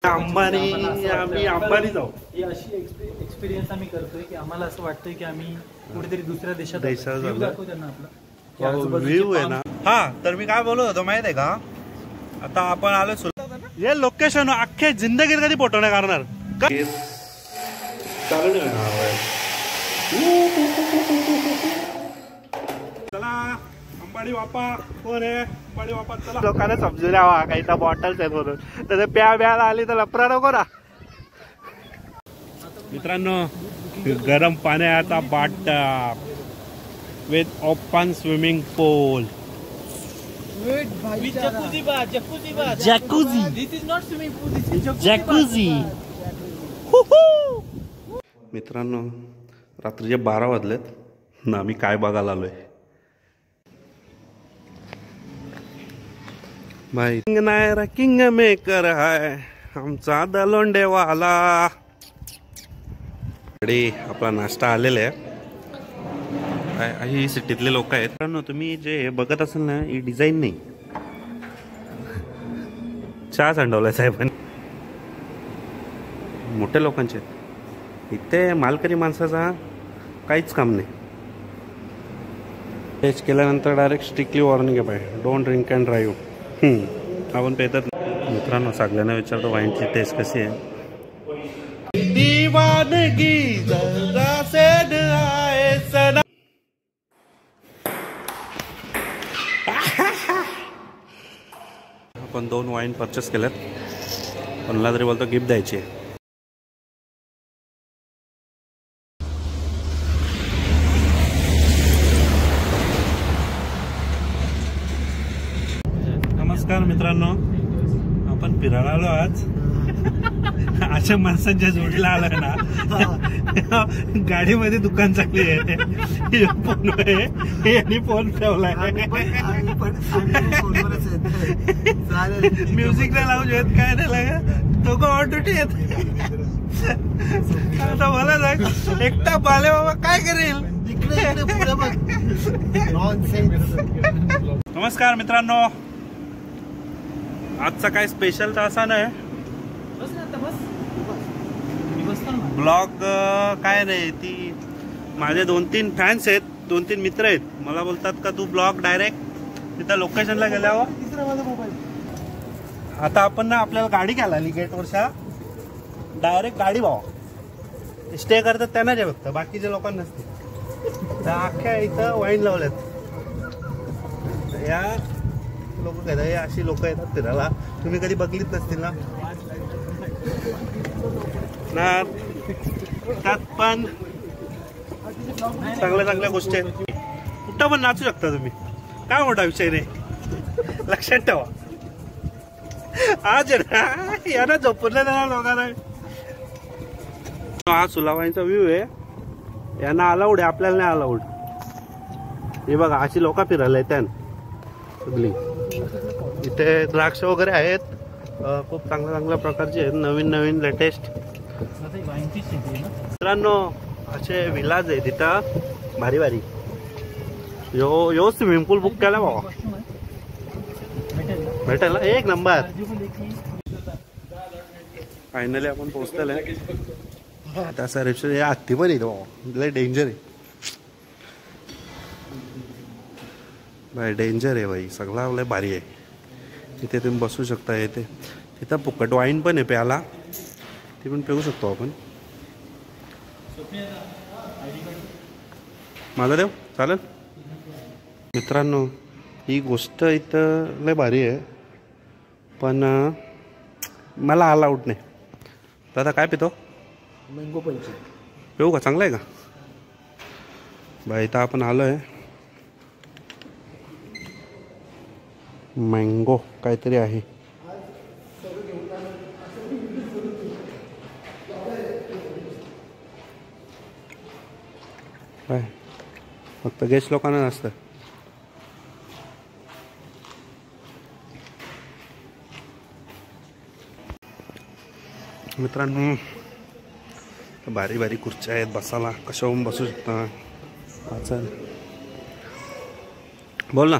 अंबानी आम्ही अंबानी जाऊ. ही अशी एक्सपिरियन्स आम्ही करतोय की आम्हाला असं वाटतंय की आम्ही कुठेतरी दुसऱ्या देशात दाखवू त्यांना आपला व्ह्यू आहे ना. हा तर मी काय बोलत होतो माहित आहे का, आता आपण आलो हे लोकेशन अख्खे जिंदगीत कधी फोटो नाही करणार. चला अंबानी बाप्पा कोण आहे, अंबानी बाप्पा चला. लोकांना समजू द्यावा काही त्या बॉटल्स आहेत म्हणून, तर प्या ब्याला आली तर लपरा नको ना. मित्रांनो गरम पाण्याचा बाटा with open swimming pool. Jacuzzi. This is not swimming pool, this is jacuzzi. मित्रांनो रात्रीचे 12 वाजलेत ना, आम्ही काय बघायला आलोय माहिती नाही. किंग मेकर आहे आमचा दलोंडेवाला. आपला नाश्ता आलेला आहे. ही सिटीतले लोक आहेत. मित्रांनो तुम्ही जे बघत असाल ना, ही डिझाईन नाही, चहा सांडवलाय साहेबांनी. मोठ्या लोकांचे इथे मालकरी माणसाचा काहीच काम नाही. टेस्ट केल्यानंतर डायरेक्ट स्ट्रिक्टली वॉर्निंग आहे पाहिजे, डोंट ड्रिंक अँड ड्राईव्ह. आपण पेतात. मित्रांनो सगळ्यांना विचारतो वाईनची टेस्ट कशी आहे. आपण 2 वाईन परचेस केल्यात. कोणाला तरी बोलतो गिफ्ट द्यायची आहे. नमस्कार मित्रांनो, आपण फिरायला आलो आज. अशा माणसांच्या जोडीला आलोय ना, गाडीमध्ये दुकान चालली आहे. फोन आहे यांनी फोन ठेवलाय. म्युझिक नाही लावू येत, काय नाही लागा तो ऑन ड्युटी येत. आता मला सांग एकटा बाले बाबा काय करेल. नमस्कार मित्रांनो, आजचा काय स्पेशल तर असा नाही. ब्लॉग काय नाही, ती माझे 2-3 फॅन्स आहेत, 2-3 मित्र आहेत. मला बोलतात का तू ब्लॉग डायरेक्ट तिथं लोकेशनला गेल्यावर. आता आपण ना आपल्याला गाडी घ्यायला आली गेटवरच्या, डायरेक्ट गाडी भावा स्टे करतात त्यांना जे फक्त, बाकीच्या लोकांना नसते. तर अख्ख्या इथं वाईन लावल्यात. या लोक काय अशी लोक येतात फिरायला, तुम्ही कधी बघलीच नसतील ना. त्यात पण चांगल्या चांगल्या गोष्टी आहेत. कुठं पण नाचू शकता तुम्ही, काय मोठा विषय नाही. लक्षात ठेवा आज यांना झोपलं ना लोकांना. हा सुलावाईंचा व्ह्यू आहे. यांना अलाउड आहे, आपल्याला नाही अलाउड. हे बघा अशी लोक फिरायला येतात सगळी. इथे द्राक्ष वगैरे आहेत, खूप चांगल्या चांगल्या प्रकारचे आहेत, नवीन नवीन लेटेस्ट. मित्रांनो असे विलाज आहे तिथं भारी भारी. यो स्विमिंग पूल बुक केला बाबा, भेटेल ना एक नंबर. फायनली आपण पोहोचलेलं आहे. तसा रिक्षा हे हत्ती पण येतो बाबा, लय डेंजर आहे भाई, डेंजर आहे भाई. सगळा लय भारी आहे. तिथे तुम्ही बसू शकता. येते तिथं फुकट वाईन पण आहे प्याला, ती पण पिऊ शकतो आपण. माझा देव चालेल. मित्रांनो ही गोष्ट इथं लय भारी आहे, पण मला अलाउड नाही. दादा काय पितो? मँगो पंच पिऊ का? चांगलं आहे का बाई? इथं आपण आलो आहे, मँगो काहीतरी आहे. काय फक्त गेस्ट लोकांना नसतं. मित्रांनो भारी भारी खुर्च्या आहेत बसायला, कशावरून बसू शकता. चल बोल ना.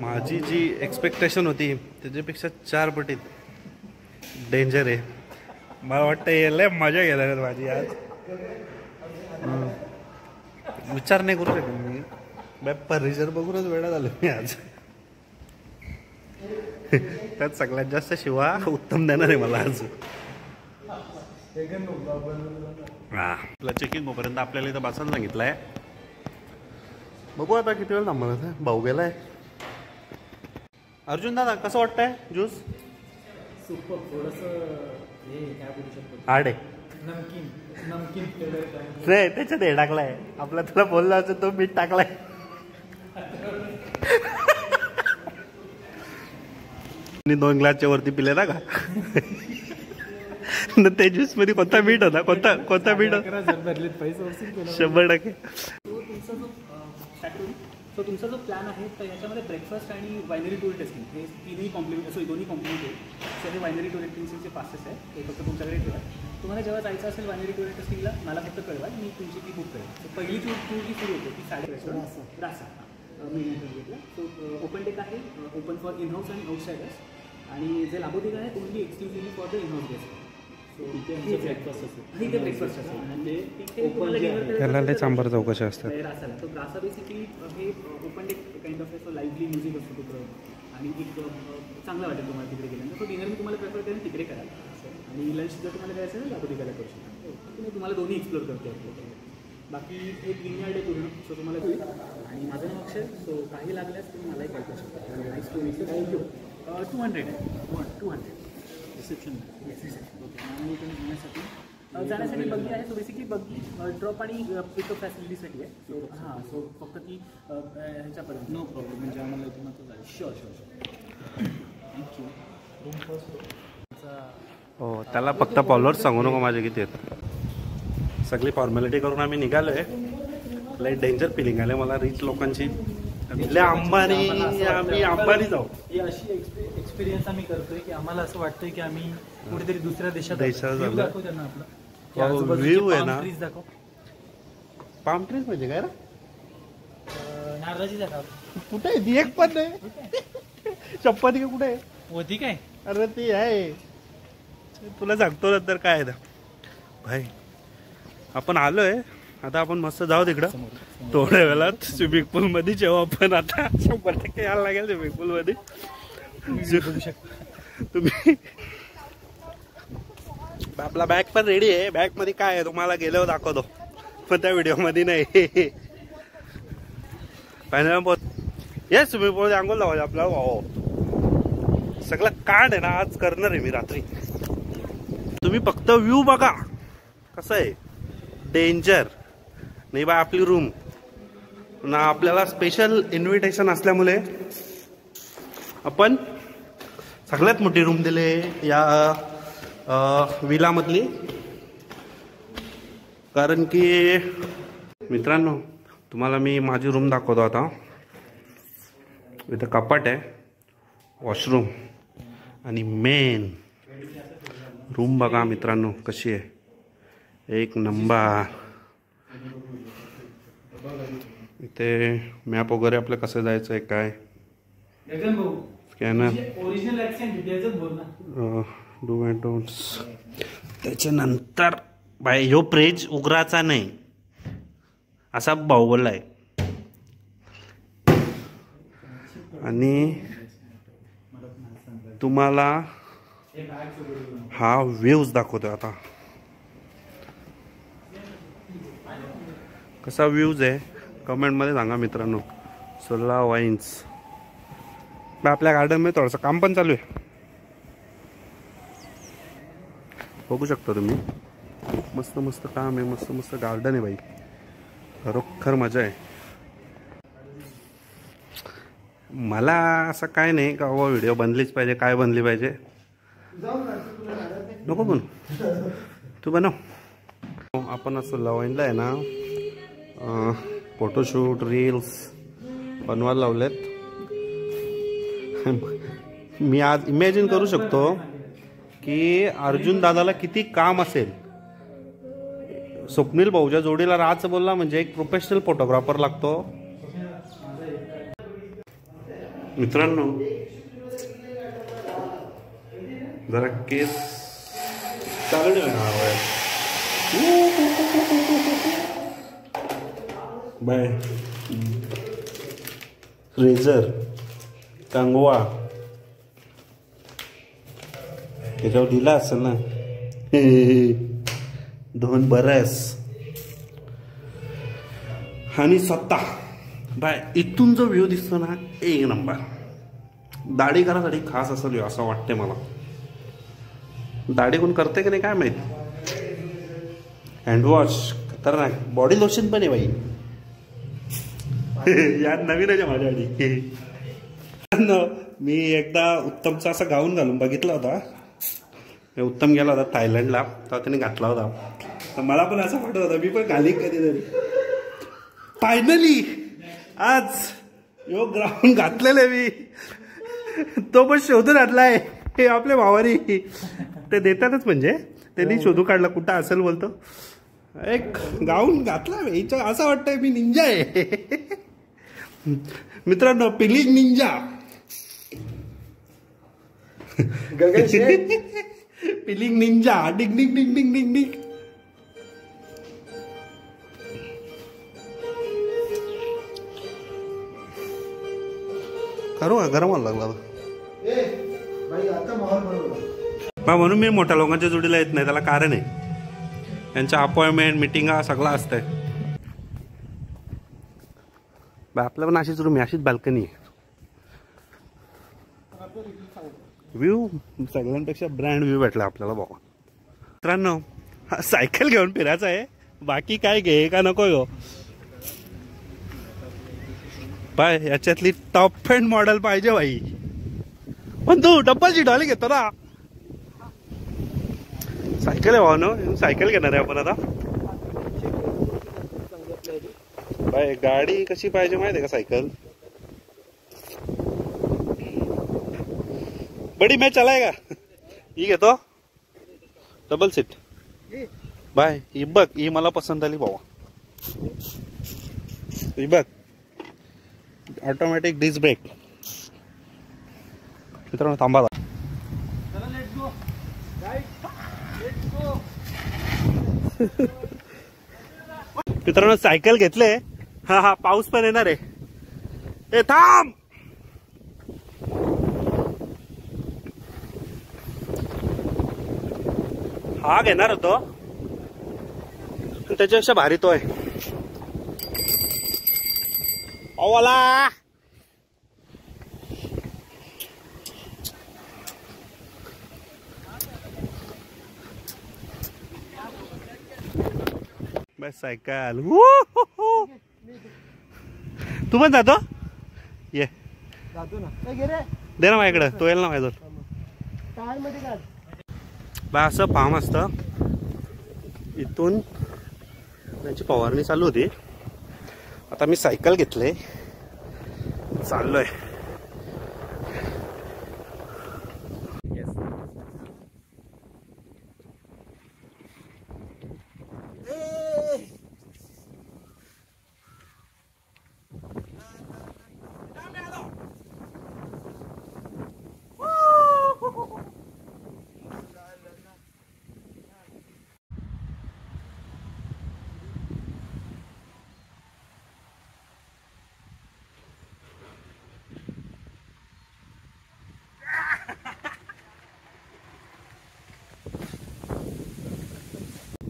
माझी जी एक्सपेक्टेशन होती त्याच्यापेक्षा 4 पटीत डेंजर आहे. मला वाटतं यायला मजा घ्यायला माझी आज. विचार नाही करू शकत मी. परिसर बघूनच वेळा झालो मी आज. त्यात सगळ्यात जास्त शिवा उत्तम देणार आहे मला आज. आपला चेकिंग होईपर्यंत आपल्याला इथं बसायला सांगितलंय. बघू आता किती वेळ थांबणार. भाऊ गेलाय. अर्जुन दादा कसं वाटतंय ज्यूस? सुपर. हार्ड आहे. नमकीन रे त्याच्यात हे टाकलाय. आपला तुला बोलला असं तो मीठ टाकलाय. मी 2 ग्लासच्या वरती पिले ना का. त्या ज्यूस मध्ये कोणता मीठ होता? कोणता मीठ होता? 100%. सो तुमचा जो प्लॅन आहे तर याच्यामध्ये ब्रेकफास्ट आणि वायनरी टूर टेस्टिंग हे दोन्ही कॉम्प्लिमेंट आहे. सो हे वायनरी टूर टेस्टिंगचे पासेस आहे. ते फक्त तुमच्याकडे ठेवा. तुम्हाला जेव्हा जायचं असेल वायनरी टूर टेस्टिंगला मला फक्त कळवा. मी तुमची ती बुक करेन. सो पहिली टूर जी सुरू होते ती 3:30 रासा मी घेतला. सो ओपन डेक आहे. ओपन फॉर इन हाऊस आणि आउटसायडर्स. आणि जे लाबो डेक आहे only exclusively for the in house guest. So इथे ब्रेकफास्ट असेल. इथे ब्रेकफास्ट असेल म्हणजे त्याला लय चांबर चौकशी असतात. रासाला तर रासा बेसिकली हे open deck kind of so lively music असतो तिकडं. आणि एक चांगलं वाटेल तुम्हाला तिकडे गेल्यानंतर. सो डिनर मी तुम्हाला प्रेफर करेन तिकडे कराल. आणि लंच जर तुम्हाला करायचं असेल लाबो डेकाला करू शकता. मी तुम्हाला दोन्ही एक्सप्लोर करते आपल्याकडे. बाकी एक विनयार्ड आहे पूर्ण. सो तुम्हाला होईल. आणि माझं नाव अक्षय. सो काही लागल्यास तुम्ही मलाही कॉल करू शकता. Nice to meet you. Thank you. 200 आहे. 200 रिसेप्शन. ओके. आणि तुम्ही जाण्यासाठी बग्गी आहे. सो बेसिकली बग्गी ड्रॉप आणि पिकअप फॅसिलिटीसाठी आहे. सो हां. सो फक्त ती ह्याच्यापर्यंत नो प्रॉब्लेम. म्हणजे आम्हाला इथून आता जाईल. शुअर. थँक्यू. Room first. हो त्याला फक्त फॉलोअर्स सांगू नको माझे किती आहेत. सगळी फॉर्मॅलिटी करून आम्ही निघालोय. लई डेंजर फिलिंग आले मला रिच लोकांची. अंबानी आम्ही अंबानी जाऊ. ही अशी एक्सपिरियन्स आम्ही करतोय की आम्हाला असं वाटतंय की आम्ही कुठेतरी दुसऱ्या देशात दाखव त्यांना आपला व्ह्यू आहे ना. ट्रीज दाखव. पाम ट्रीज म्हणजे काय रे? नारळाची जागा कुठे आहे ती? एक पण नाही. चप्पल ती कुठे आहे? होती काय? अरे ती आहे. तुला सांगतो नंतर काय आहे. भाई आपण आलोय आता. आपण मस्त जाऊ तिकडं. थोड्या वेळात स्विमिंग पूल मध्ये जेव्हा आपण आता 100% यायला लागेल स्विमिंग पूल मध्ये. तुम्ही आपला बॅग पण रेडी आहे. बॅग मध्ये काय आहे तुम्हाला गेल्यावर दाखवतो पण त्या व्हिडिओ मध्ये नाही. ये स्विमिंग पूल अंघोळ लावायचं आपल्याला. सगळं कांड आहे ना आज करणार आहे मी रात्री. तुम्ही फक्त व्ह्यू बघा कसं आहे. डेंजर नाही बा. आपली रूम ना आपल्याला स्पेशल इन्व्हिटेशन असल्यामुळे आपण सगळ्यात मोठी रूम दिले या विला मधली. कारण की मित्रांनो तुम्हाला मी माझी रूम दाखवतो आता. इथं कपाट आहे. वॉशरूम आणि मेन रूम बघा मित्रांनो कशी आहे. एक नंबर. इथे मॅप वगैरे आपलं कसं जायचं आहे काय. स्कॅनर. Do and don'ts. त्याच्यानंतर बाय ह्यो प्रेज उघडाचा नाही असा भाऊ बोललाय. आणि तुम्हाला हा व्ह्यूज दाखवतो आता. कसा व्ह्यूज आहे कमेंट मध्ये सांगा मित्रांनो. सोला वाईन्स. आपल्या गार्डन मध्ये थोडंसं काम पण चालू आहे. बघू शकता तुम्ही. मस्त मस्त काम आहे. मस्त मस्त गार्डन आहे भाई. खरोखर मजा आहे. मला असं काय नाही का बाबा व्हिडिओ बनलीच पाहिजे काय बनली पाहिजे. नको बनू. तू बनव. आपण असं लवाईनला आहे ना फोटोशूट रील्स बनवायला लावलेत. मी आज इमॅजिन करू शकतो की अर्जुन दादाला किती काम असेल. स्वप्नील भाऊच्या जोडीला राहायचं बोलला म्हणजे एक प्रोफेशनल फोटोग्राफर लागतो. मित्रांनो जरा केस चालू बाय रेझर कंगवा त्याच्यावर दिला असेल ना 2 बरस आणि स्वतः बाय इथून जो व्ह्यू दिसतो ना 1 नंबर. दाढी करासाठी खास असेल असं वाटते मला. दाढी कोण करते की नाही काय माहित. हँडवॉश खतरनाक. बॉडी लोशन पण आहे बाई. यात नवीन आहे माझ्यासाठी. मी एकदा उत्तमचा असा गाऊन घालून बघितला होता. उत्तम गेला होता थायलंडला तेव्हा त्याने घातला होता. तर मला पण असं वाटत होता मी पण घालीन कधीतरी. फायनली आज यो ग्राउंड घातलेले मी. तो पण शोधून आणलाय. हे आपल्या भावानी ते देतातच म्हणजे त्यांनी शोधून काढला कुठं असेल बोलतो. एक गाऊन घातला याच्या असं वाटतंय मी निंजा आहे. मित्रांनो पिलिंग निंजा. पिलिंग निंजा. डिंग डिंग डिंग डिंग डिंग डिंग. करू का गरम व्हायला लागला म्हणून मी मोठ्या लोकांच्या जोडीला येत नाही. त्याला कारण आहे त्यांच्या अपॉइंटमेंट मिटिंगा सगळं असतंय. आपल्या पण अशीच रूम आहे अशीच बाल्कनी आहे. व्ह्यू सगळ्यांपेक्षा ब्रँड व्ह्यू भेटला आपल्याला बाबा. मित्रांनो सायकल घेऊन फिरायचं आहे. बाकी काय घे का नको हो. बाय याच्यातली टॉप एंड मॉडेल पाहिजे बाई. पण तू डब्बल सीट वाली घेतो ना. सायकल आहे भावनो. सायकल घेणार आहे आपण आता. बाय गाडी कशी पाहिजे माहिती आहे का सायकल. बडी मॅच चलाय का. ही घेतो डबल सीट. बाय ही बघ ही मला पसंत आली बाबा. ही बघ ऑटोमॅटिक डिस्क ब्रेक. मित्रांनो थांबा. मित्रांनो सायकल घेतले. हा हा पाऊस पण येणार आहे. ए थांब. हा घेणार होतो त्याच्यापेक्षा भारी तो आहे. ओला बस सायकल. तू पण जातो ये दे ना माझ्याकडे. तो येईल ना माझ्याजवळ. बा असं फार्म असतं. इथून त्यांची फवारणी चालू होती. आता मी सायकल घेतले चाललोय.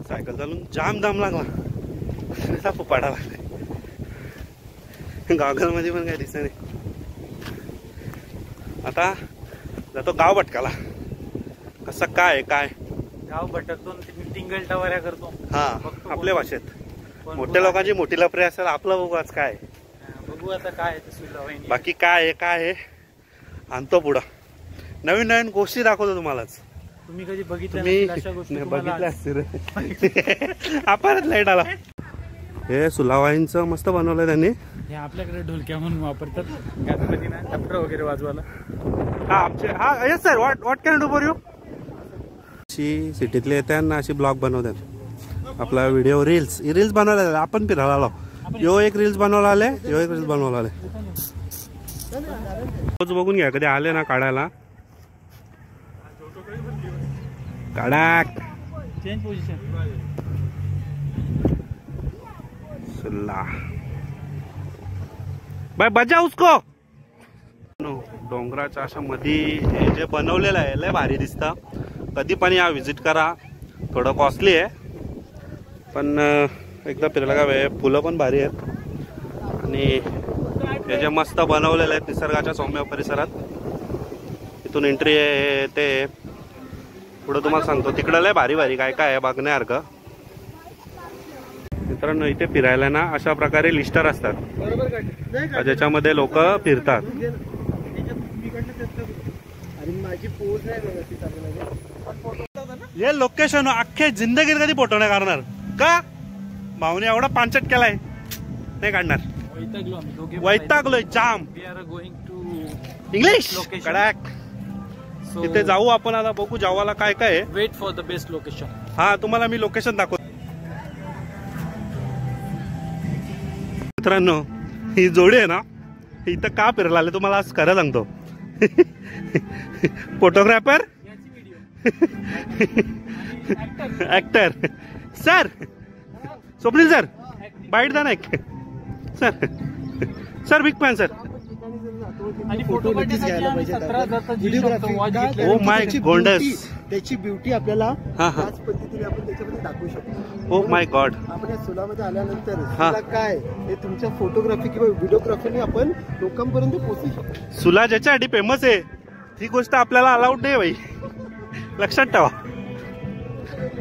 सायकल चालून जाम दाम लागला. फुपाडा लागला. गॉगल मध्ये पण काय दिसत नाही. आता जातो गाव भटकाला. कसं काय काय गाव भटकतो टिंगल टवाऱ्या करतो. हा आपल्या भाषेत. मोठ्या लोकांची मोठी लफरी असेल. आपलं बघू आज काय बघू आता काय. बाकी काय आहे काय आहे आणतो पुढं. नवीन नवीन गोष्टी दाखवतो तुम्हालाच. तुम्ही कधी बघितल्या बघितलं असतील. आपण लाईट आला. हे सुलावाईंचं मस्त बनवलंय त्यांनी. हे आपल्याकडे ढोलक्या म्हणून वापरतात गणपतीला डफर वगैरे वाजवायला. हा आमचे हा yes sir. What can do for you. अशी सिटीतले येतात ना अशी ब्लॉग बनवतात. आपला व्हिडिओ रील्स बनवला. आपण फिरायला आलो. यो एक रील्स बनवला आले. यो एक रील्स बनवला आले. पोच बघून घ्या, कधी आले ना काढायला. काढा चेंज पोझिशन. सुल्ला बाय बजा उसको. डोंगराच्या अशा मध्ये हे जे बनवलेलं आहे लय भारी दिसतं. कधी पण या विजिट करा. थोडं कॉस्टली आहे पण एकदा फिरायला का वेळ. फुलं पण भारी आहेत आणि हे जे मस्त बनवलेलं आहेत निसर्गाच्या सौम्य परिसरात. इथून एंट्री आहे ते पुढं तुम्हाला सांगतो. तिकडं लय भारी भारी काय काय आहे बघण्यासारखं. मित्रांनो इथे फिरायला ना अशा प्रकारे लिस्टर असतात ज्याच्यामध्ये लोक फिरतात. हे लोकेशन अख्खे जिंदगीत कधी फोटो नाही काढणार का. भाऊने एवढा पांचट केलाय नाही काढणार. वैतागलोय जाम. इंग्लिश कडक. तिथे जाऊ आपण आता. बघू जावाला काय काय आहे. Wait for the best location. हा तुम्हाला मी लोकेशन दाखवतो. मित्रांनो ही जोडी आहे ना इथं का फिरायला आले तुम्हाला आज खरं सांगतो. Photographer actor sir Swapnil sir बाईट दा Naik sir. Sir big fan sir. आणि फोटो घ्यायला पाहिजे. ओ माय गोंडस. त्याची ब्युटी आपल्याला हा त्याच पद्धतीने आपण त्याच्यामध्ये दाखवू शकतो. Oh my God. आपण या सुलामध्ये आल्यानंतर सुला काय हे तुमच्या फोटोग्राफी किंवा व्हिडिओग्राफीने आपण लोकांपर्यंत पोहोचू शकतो. सुला ज्याच्यासाठी फेमस आहे ती गोष्ट आपल्याला अलाउड नाही बाई. लक्षात ठेवा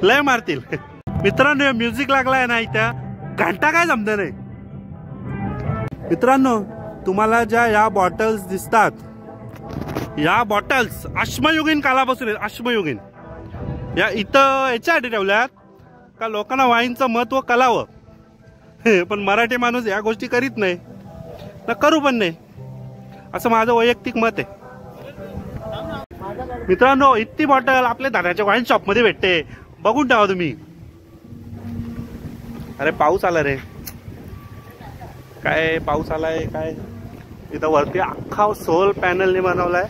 लय मारतील. मित्रांनो म्युझिक लागलाय ना इथं घंटा काय जमत नाही. मित्रांनो तुम्हाला ज्या या बॉटल्स दिसतात या बॉटल्स अश्मयुगीन कालापासून आहेत. अश्मयुगीन या इथं याच्यासाठी ठेवल्यात का लोकांना वाईनचं महत्व कळावं. पण मराठी माणूस या गोष्टी करीत नाही ना करू पण नाही असं माझं वैयक्तिक मत आहे. मित्रांनो इतकी बॉटल आपल्या दादाच्या वाईन शॉप मध्ये भेटते. बघून ठेवा तुम्ही. अरे पाऊस आला रे. काय पाऊस आलाय काय. इथं वरती अख्खा सोल पॅनलने बनवलाय.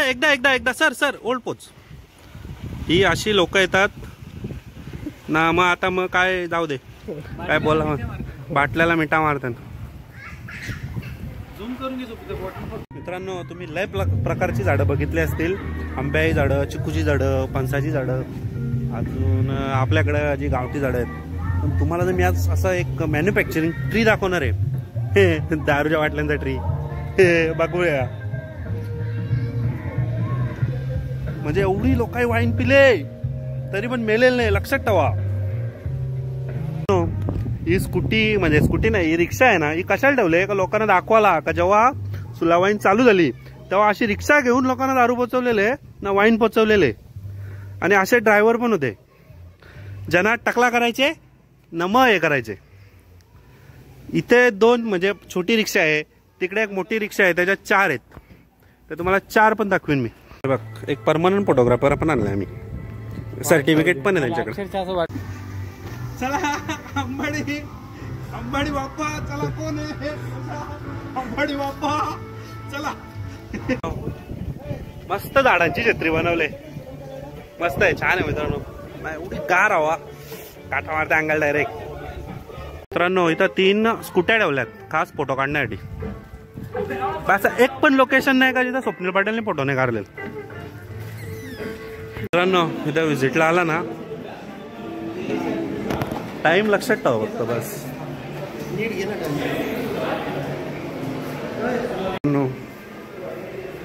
एकदा एकदा एकदा सर सर ओल्ड पोच. ही अशी लोक येतात ना. मग आता मग काय जाऊ दे काय बोला. मग बाटल्याला मिठा मारतात. मित्रांनो तुम्ही लय प्रकारची झाडं बघितली असतील. आंब्याची झाडं, चिकूची झाडं, फणसाची झाडं, अजून आपल्याकडे जी गावठी झाडं आहेत. पण तुम्हाला जर मी आज असं एक मॅन्युफॅक्चरिंग ट्री दाखवणार आहे. दारूच्या बाटल्यांचा ट्री. बघूया म्हणजे एवढी लोकांनी वाईन पिले तरी पण मेलेलं नाही. लक्षात ठेवा. ही स्कूटी म्हणजे स्कूटी नाही ही रिक्षा आहे ना. ही कशाला ठेवले का लोकांना दाखवायला का जेव्हा सुला वाईन चालू झाली तेव्हा अशी रिक्षा घेऊन लोकांना दारू पोचवलेले ना वाईन पोचवलेले. आणि असे ड्रायव्हर पण होते ज्यांना टकला करायचे न मग हे करायचे. इथे दोन म्हणजे छोटी रिक्षा आहे. तिकडे एक मोठी रिक्षा आहे त्याच्यात 4 आहेत. तर तुम्हाला 4 पण दाखवीन मी. बघ एक परमनंट फोटोग्राफर पण आणलाय आम्ही. सर्टिफिकेट पण आहे त्यांच्याकडे. चला अंबाडी अंबाडी बाप्पा चला. कोण आहे अंबाडी बाप्पा चला. मस्त झाडांची छत्री बनवले. मस्त आहे छान आहे मित्रांनो. एवढी गार हवा काटा मारते अंगाल डायरेक्ट. मित्रांनो इथं 3 स्कूट्या ठेवल्यात खास फोटो काढण्यासाठी. असं एक पण लोकेशन नाही का जिथं स्वप्नील पाटीलने फोटो नाही काढले. मित्रांनो इथं व्हिजिटला आला ना टाइम लक्षात ठेवा फक्त बस.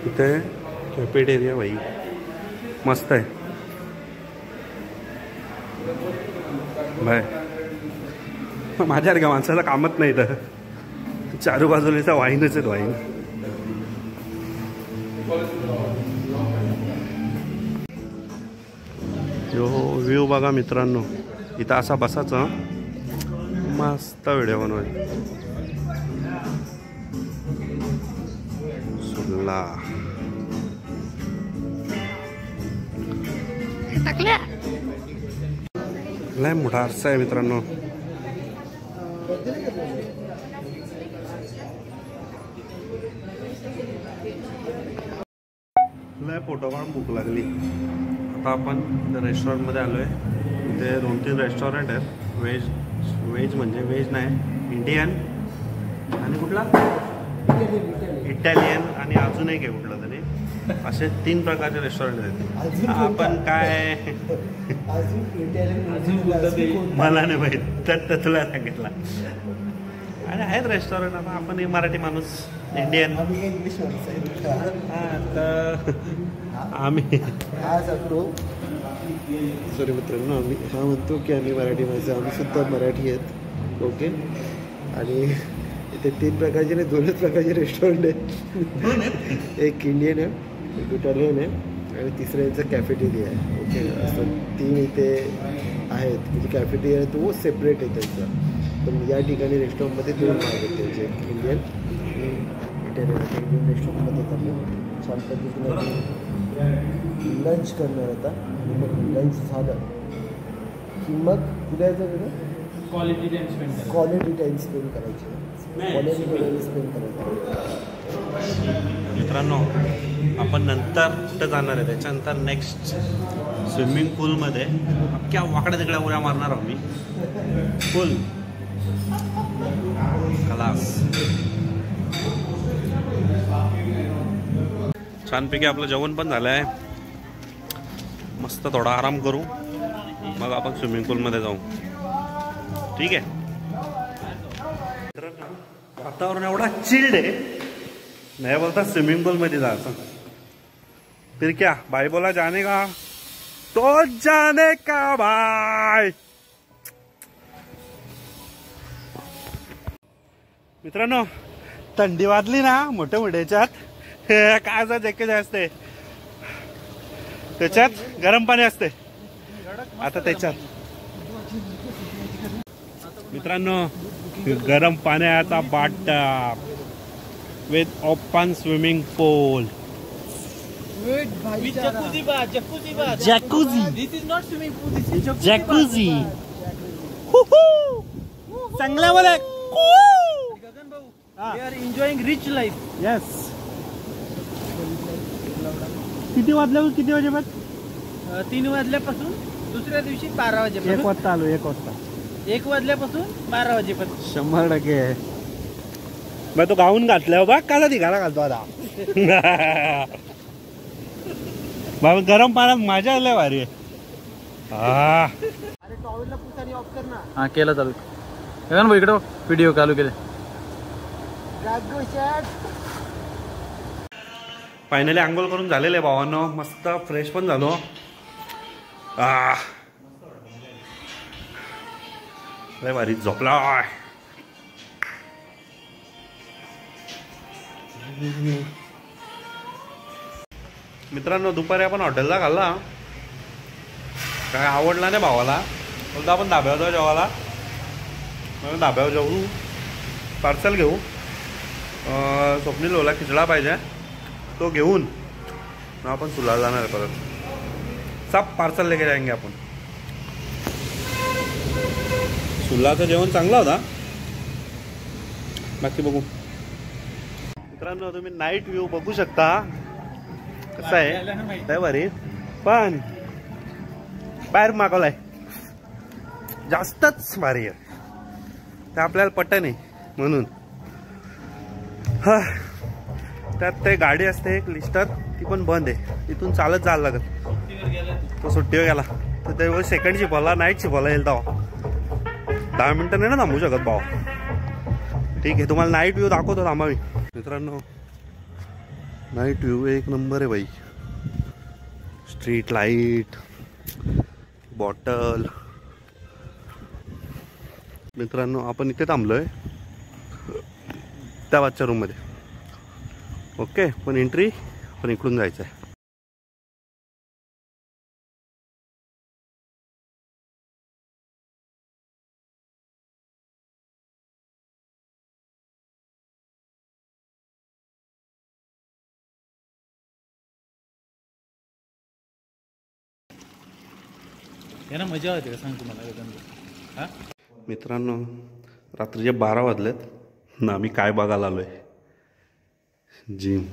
इथे कॅफेट एरिया भाई मस्त आहे. बाय माझ्यासारख्या माणसाला कामच नाही तर चारू बाजूला वाईनच आहेत. वाईन जो व्ह्यू बघा मित्रांनो. इथं असा बसायचा मस्त व्हिडिओ बनवायचा. सुल्ला लय मोठा आरसा आहे मित्रांनो. लय फोटो काढून भूक लागली. आता आपण रेस्टॉरंटमध्ये आलो आहे. इथे 2-3 रेस्टॉरंट आहेत. व्हेज म्हणजे व्हेज नाही, इंडियन आणि कुठला इटालियन आणि अजून एक आहे कुठलं तरी. असे 3 प्रकारचे रेस्टॉरंट आहेत. आपण काय मला नाही माहीत, तर तुला सांगितलं. आणि आहेत रेस्टॉरंट. आता आपण मराठी माणूस इंडियन तर आम्ही सॉरी मित्रांनो, आम्ही म्हणतो की आम्ही मराठी माणसं, आम्ही सुद्धा मराठी आहेत. ओके. आणि इथे 3 प्रकारचे नाही, 2च प्रकारचे रेस्टॉरंट आहेत. एक इंडियन आहे, एक इटालियन आहे आणि तिसरं यांचं कॅफेटेरिया आहे. ओके. असं 3 इथे आहेत. म्हणजे कॅफेटेरिया तो सेपरेट आहे त्यांचा. पण या ठिकाणी रेस्टॉरंटमध्ये 2 भाग आहेत त्यांचे, एक इंडियन आणि इटालियन. इंडियन रेस्टॉरंटमध्ये आपण छान पद्धतीने लंच करणार होता. आणि मग लंच झालं की मग कुठे यायचं वेगळं क्वालिटी टाईम स्पेंड करायची. मित्रांनो, आपण नंतर कुठं जाणार आहे, त्याच्यानंतर नेक्स्ट स्विमिंग पूलमध्ये अख्ख्या वाकड्या तिकड्या उड्या मारणार आहोत मी. फुल खलास. छानपैकी आपलं जेवण पण झालं आहे. मस्त थोडा आराम करू, मग आपण स्विमिंग पूलमध्ये जाऊ. ठीक आहे. वातावरण एवढा चिल्ड आहे, नाही बोलता स्विमिंग पूल मध्ये जायचं. फिर क्या भाई बोला जाने का तो जाने का भाई. मित्रांनो, थंडी वाजली ना मोठ्या मोठ्याच्यात काय असं जॅकेट असते, त्याच्यात गरम पाणी असते. आता त्याच्यात मित्रांनो गरम पाण्याचा बाटा विथ ओपन स्विमिंग पूल. जॅकुझी चांगल्या मला We are enjoying rich life. Yes. किती वाजल्यापासून किती वाजेपर्यंत? 3 वाजल्यापासून दुसऱ्या दिवशी 12 वाजेपर्यंत. 1 वाजता आलो. 1 वाजता 1 वाजल्यापासून 12 वाजेपर्यंत. 100% मग तो गाऊन घातल्या बा कसा निघाला घालतो आता. बाबा गरम पाण्यात मजा आली भारी आहे. अरे टॉवेलला पुसारी ऑफ कर ना. हा केला चालू. बघा ना इकडं व्हिडिओ चालू केले. फायनली आंघोळ करून झालेले भावांनो, मस्त फ्रेश पण झालो. लय भारी झोपला. मित्रांनो, दुपारी आपण हॉटेलला खाल्ला, काय आवडला नाही भावाला. बोलतो आपण धाब्यावर जाऊ जेवायला. मग धाब्यावर जाऊ, पार्सल घेऊ. स्वप्नील ओला खिचडा पाहिजे, तो घेऊन आपण सुला जाणार आहे परत. सब पार्सल लेके जाएंगे आपण. सुलाचं जेवण चांगला होता, बाकी बघू. मित्रांनो, तुम्ही नाईट व्ह्यू बघू शकता कसा आहे. त्या भारी पण बाहेर मागवलाय, जास्तच भारी आहे. ते आपल्याला पटत नाही म्हणून. त्यात ते गाडी असते एक लिस्टात, ती पण बंद आहे. इथून चालत जायला लागत. तो सुट्टीवर गेला तर ते सेकंड शिपला नाईट शिपला येईल तेव्हा 10 मिनिटं नाही ना थांबू शकत भाऊ. ठीक आहे, तुम्हाला नाईट व्ह्यू दाखवतो थांबावी. मित्रांनो, नाईट व्ह्यू 1 नंबर आहे भाई. Street light, bottle. मित्रांनो, आपण इथे थांबलोय त्या वाजच्या रूम मध्ये. ओके, पण एंट्री पण इकडून जायचं आहे. मजा होते सांग तुम्हाला. मित्रांनो, रात्रीचे 12 वाजलेत ना आम्ही काय बघायला आलोय जिम.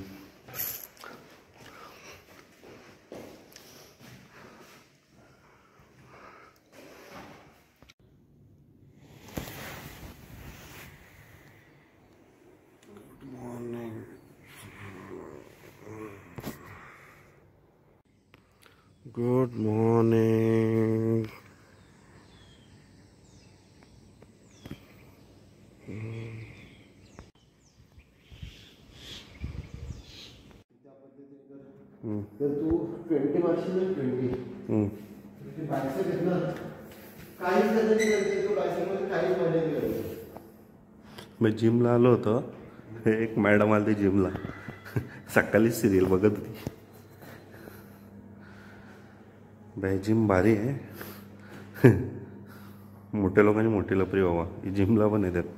Good morning. जर तू 20 मारशील ना 20 बायसेप आहेत ना काहीच त्याचं नाही करते तू बायसेपमध्ये काहीच मजा नाही करते. मी जिमला आलो होतो. एक मॅडम आली जिमला सकाळी सिरियल बघत होती. बाई जिम भारी आहे. मोठ्या लोकांनी मोठी लपरी बाबा ही जिमला पण येतात.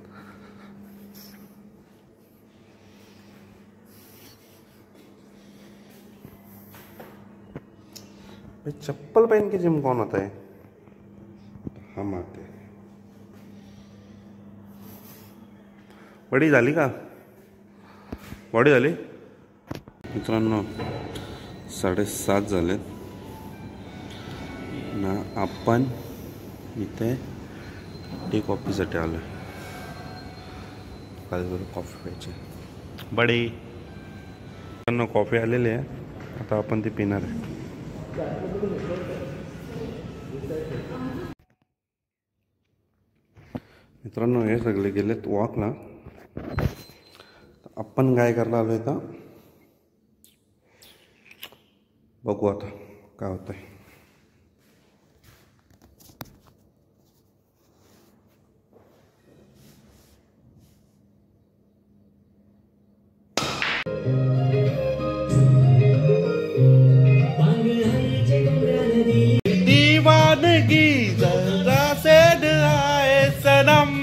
चप्पल पहन के जिम कौन आता है? हम आते हैं. बॉडी झाली का? बॉडी झाली मित्रांनो. 7:30 झालेत ना. आपण इथे टी कॉफीसाठी आलो आहे. कॉफी प्यायची. बडी मित्रांनो कॉफी आलेली आहे. आता आपण ती पिणार आहे. मित्रांनो हे सगळे गेलेत वॉकला. आपण काय करायला आलोय आता बघू आता काय होतंय. दीवानगी जरा से आए सनम.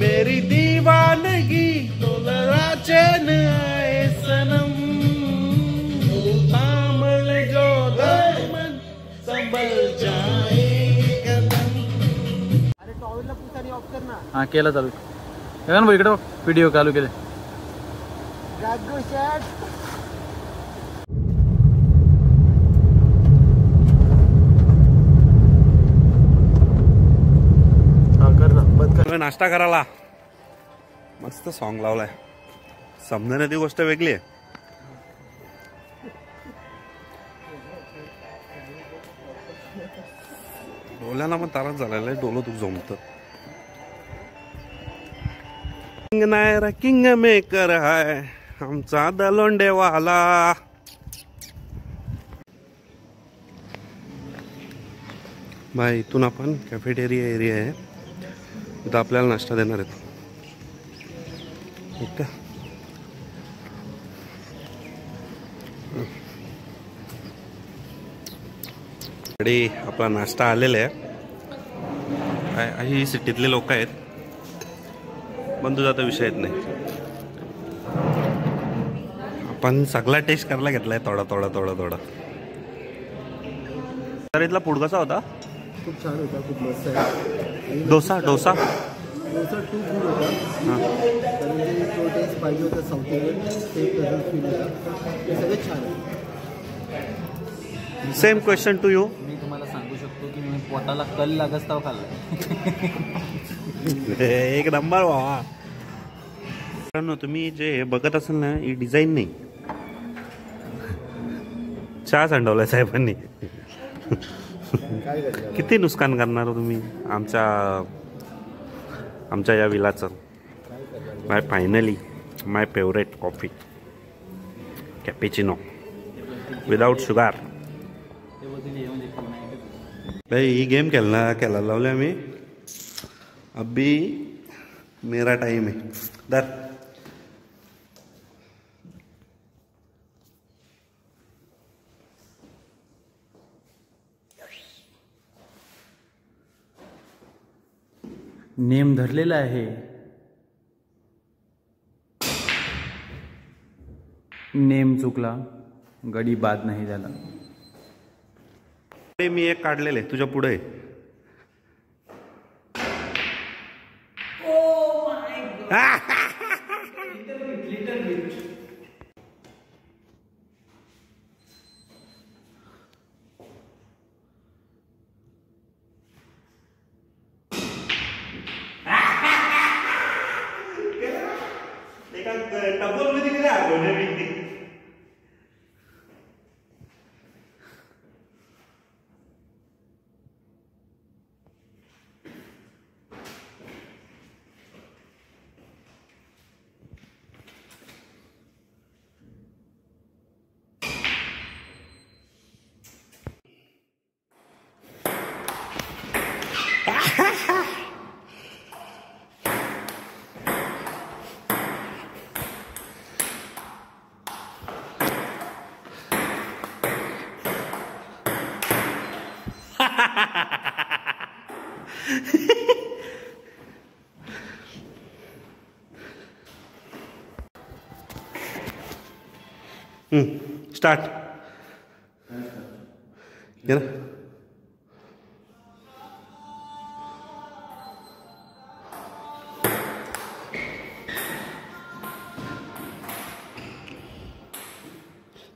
मेरी दीवानगी तो जरा चैन आए सनम. थामल जो दामन संभल जाए कदम. अरे टॉवेलला पुसारी ऑफ कर ना. हां केलं चालू. बघा ना इकडं व्हिडिओ चालू केले. जागो शर्ट कर ना बंद कर. नाश्ता करायला मस्त सॉन्ग लावलाय. समजण्याची ती गोष्ट वेगळी आहे. डोल्याला पण ताराच झालेला आहे. डोलं तू जमत. किंग नायरा किंग मेकर आहे आमचा दलोंडेवाला. बाय इथून आपण कॅफेटेरिया एरिया आहे. इथं आपल्याला नाश्ता देणार आहेत. ठीक आहे. आपला नाश्ता आलेला आहे. ही सिटीतले लोक आहेत. पण तुझा तर विषय येत नाही. आपण सगळा टेस्ट करायला घेतलाय थोडा थोडा थोडा थोडा. तर इथला फूड कसा होता? खूप छान होता. खूप मस्त आहे. डोसा डोसा डोसा टू गुड होता. कारण जे तो टेस्ट पाहिजे होता साऊथ इंडियन ते तसंच फील होता. ते सगळं छान आहे. Same question to you. मी तुम्हाला सांगू शकतो की मी पोटाला कल लागत ताव खाल्ला. एक नंबर बाबा. मित्रांनो तुम्ही जे बघत असाल ना ही डिझाईन नाही. चहा सांडवलाय साहेबांनी. किती नुकसान करणार हो तुम्ही आमच्या या विलाचं. My finally my favourite coffee cappuccino without sugar. भाई ही गेम खेळायला लावले आम्ही. अभी मेरा टाइम है. दर नेम धरलेला आहे. नेम चुकला, गडी बाद नाही झाला. मी एक काढलेले तुझ्या पुढे. स्टार्ट. ये ना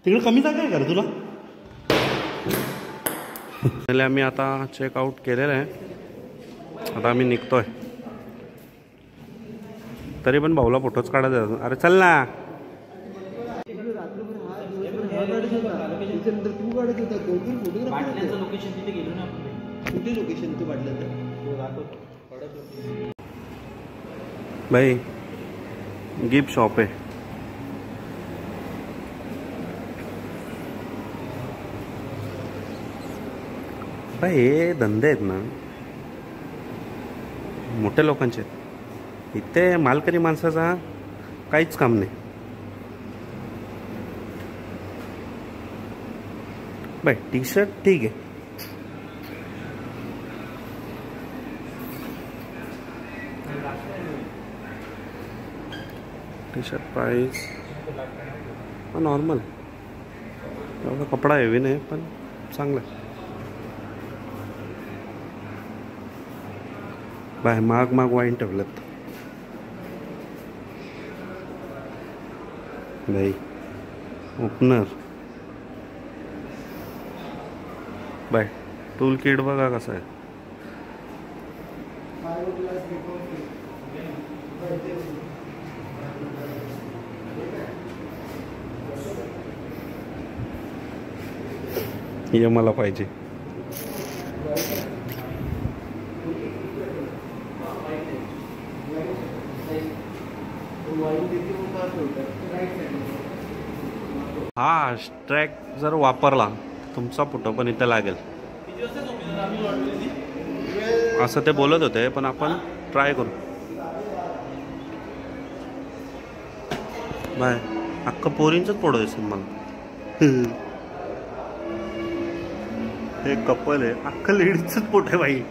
तिकडे कमी जागा आहे का रे तुला? पहिले आम्ही आता चेकआउट केलेलं आहे. आता आम्ही निघतोय. तरी पण भाऊला फोटोच काढायचे. अरे चल ना. भाई गिफ्ट शॉप आहे. भाई हे धंदे आहेत ना मोठ्या लोकांचे. इथे मालकरी माणसाचा काहीच काम नाही. भाई टी शर्ट ठीक आहे. T shirt price normal. एवढा कपडा हेवी नाही पण चांगला आहे. बाय माग माग वाईन ठेवलेत. भाई ओपनर. बाय टूल किट बघा कसं आहे. हे मला पाहिजे. हा ट्रॅक जर वापरला तुमचा फोटो पण इथे लागेल असं ते बोलत होते. पण आपण ट्राय करू. बाय अख्खा पोरींचंच फोटो दिसेल मला. हे कपल आहे. अख्खा लेडीजच फोटो आहे भाई.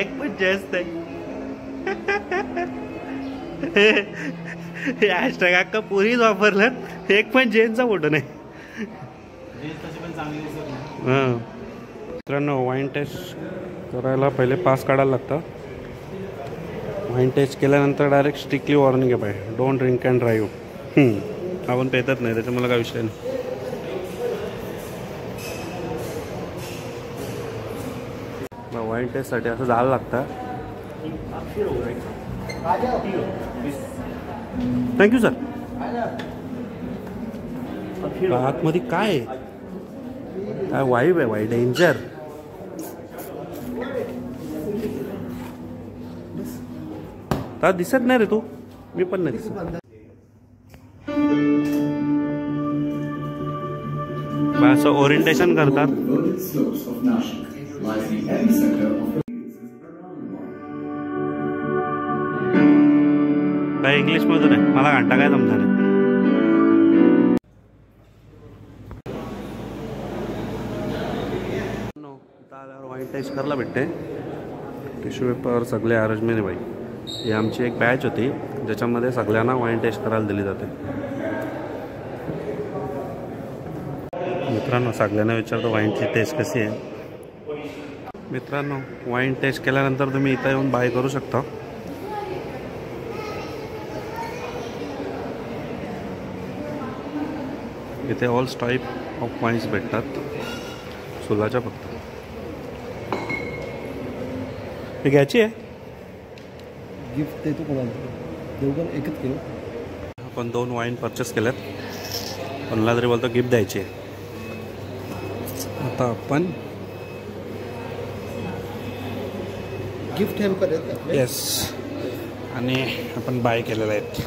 एक पण जास्त आहे. हॅशटॅग अख्खा पोरीच वापरलं. एक पण जेंट्सचा फोटो नाही. हां मित्रांनो वाईन टेस्ट करायला पहिले पास काढायला लागतं. वाईन टेस्ट केल्यानंतर डायरेक्ट स्ट्रिक्टली वॉर्निंग आहे पाहिजे. Don't drink and drive. आपण पेतच नाही त्याच्यामुळे काय विषय नाही. वाईन टेस्टसाठी असं जायला लागतं. Thank you sir. आतमध्ये काय काय वाईब आहे भाई. डेंजर. तर दिसत नाही रे तू. मी पण नाही दिसत. असं ओरिएंटेशन करतात. काय इंग्लिश मधून आहे. मला घंटा काय जमणार आहे. वाईन टेस्ट करायला भेटते. टिश्यू पेपर सगळे अरेंजमेंट आहे बाई. ही आमची एक बॅच होती ज्याच्यामध्ये सगळ्यांना वाईन टेस्ट करायला दिली जाते. मित्रांनो सगळ्यांना विचारतो वाईनची टेस्ट कशी आहे. मित्रांनो वाईन टेस्ट केल्यानंतर तुम्ही इथं येऊन बाय करू शकता. इथे ऑल टाईप ऑफ वाईन्स भेटतात सुलाच्या फक्त. हे घ्यायची आहे गिफ्ट देतो कोणाला देऊ पण एकच किलो. आपण 2 वाईन परचेस केल्यात. कोणाला तरी बोलतो गिफ्ट द्यायची आहे. आता आपण गिफ्ट हॅम्पर आहेत. येस आणि आपण बाय केलेलं आहेत.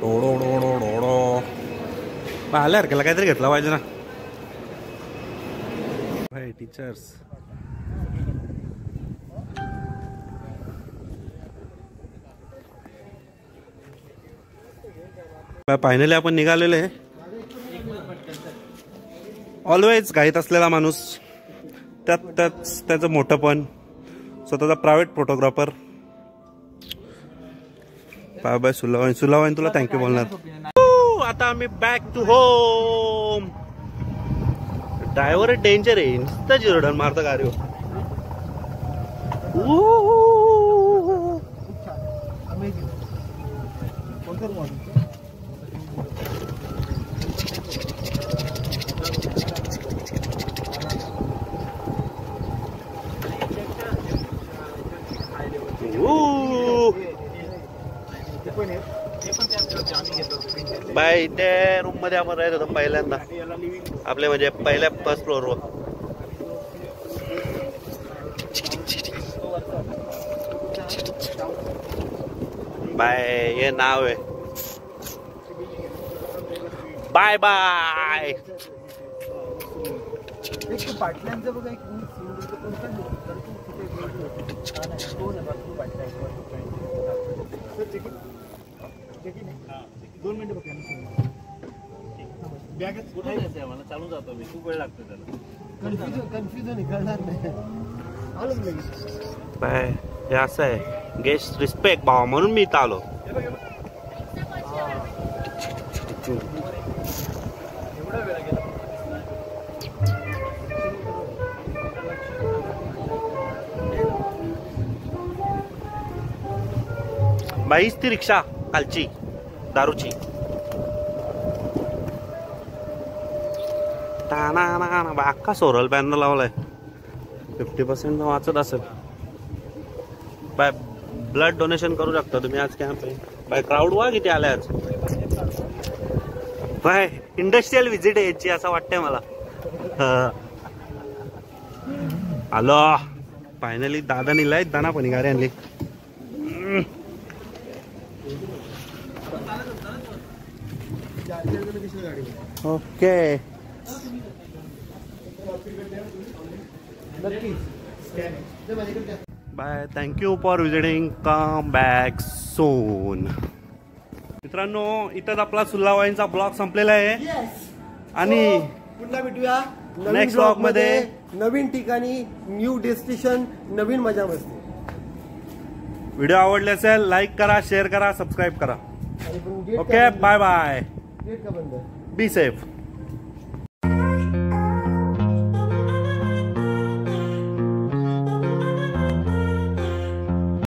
डोडो डोडो डोडो आल्यावर केला काहीतरी घेतला पाहिजे ना भाई. टीचर्स फायनली आपण निघालेले. ऑलवेज घाईत असलेला माणूस त्याचं मोठं पण स्वतःचा प्रायव्हेट फोटोग्राफर. बाय बाय सुलावाईन. सुलावाईन तुला थँक्यू बोलणार. आता आम्ही back to home. Driver danger आहे नुसतं जिरडन मारतं गाडीवर. बाय इथे रूम मध्ये आपण राहत होतो पहिल्यांदा आपले म्हणजे पहिल्या फर्स्ट फ्लोअरवर. बाय हे नाव आहे. Bye bye. पाटल्यांचं बघा एक दोन मिनिटं बघा. बॅगच कुठे मला चालू जातो मी. खूप वेळ लागतो त्याला. कन्फ्युजन करणार नाही. बाय हे असं आहे गेस्ट रिस्पेक्ट भावा म्हणून मी इथं आलो. बाईच ती रिक्षा कालची दारूची. अख्खा सोरल पॅनल लावलाय. 50% वाचत असेल. बाय ब्लड डोनेशन करू शकता तुम्ही आज कॅम्प आहे. बाय क्राऊड वा किती आलाय आज. बाय इंडस्ट्रियल व्हिजिट आहे याची असं वाटतंय मला. आलो फायनली. दादा निलाय दाना पण गाडी आणली. Okay bye. Thank you for visiting. Come back soon. मित्रांनो इथंच आपला सुल्ला वाईनचा ब्लॉग संपलेला आहे आणि पुन्हा भेटूया नेक्स्ट ब्लॉग मध्ये नवीन ठिकाणी न्यू डेस्टिनेशन नवीन मजा मस्ती. व्हिडिओ आवडले असेल लाईक करा शेअर करा सबस्क्राईब करा. Okay bye bye. Be safe.